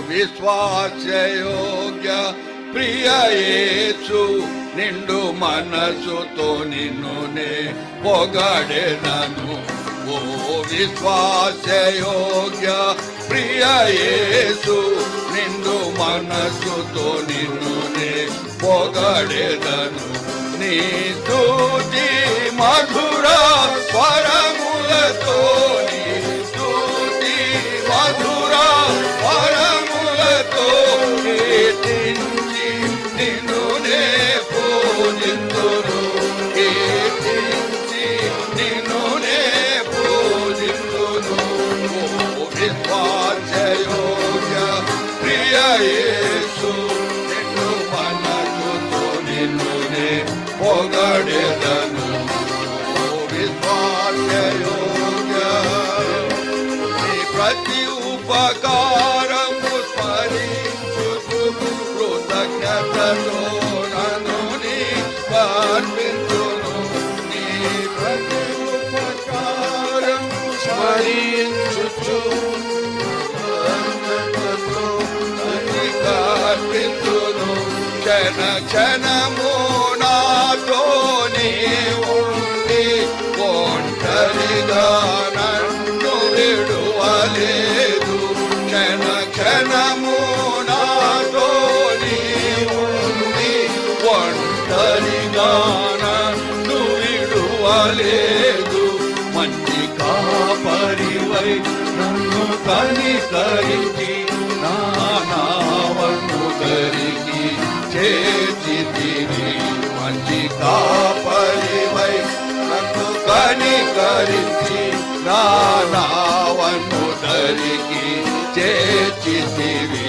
విశ్వాసయోగ్య ప్రియ యేసు నిండు మనసుతో నిన్నునే పొగడెదను. ఓ విశ్వాసయోగ్య ప్రియ యేసు నిండు మనసుతో నిన్నునే పొగడెదను. నీ స్తుతి మధుర స్వరములతో, నీ స్తుతి మధుర స్వరములతో కీర్తించి నిన్నునే పూజింతును, కీర్తించి నిన్నునే పూజింతును. ఓ విశ్వాసయోగ్య ప్రియ యేసు నిన్ను మనసుతో నిన్నునే పొగడెదను. ఓ విశ్వాసయోగ్య నీ ప్రతి ఉపకారము స్మరించుచు కృతజ్ఞతతో నన్ను సమర్పించును. నీ ప్రతి ఉపకారము స్మరించుచు కృతజ్ఞతతో నన్ను సమర్పించును. క్షణ క్షణము నాతో నీ ఉండి ఒంటరిగా నన్ను విడువలేదు. క్షణ క్షణము నాతో నీ ఉండి ఒంటరిగా నన్ను విడువలేదు. మంచి కాపరివై నన్ను కనికరించి నా నావను దరికి చేర్చితివి. మంచి కాపరివై నన్ను కనికరించి నా నావను దరికి చేర్చితివి.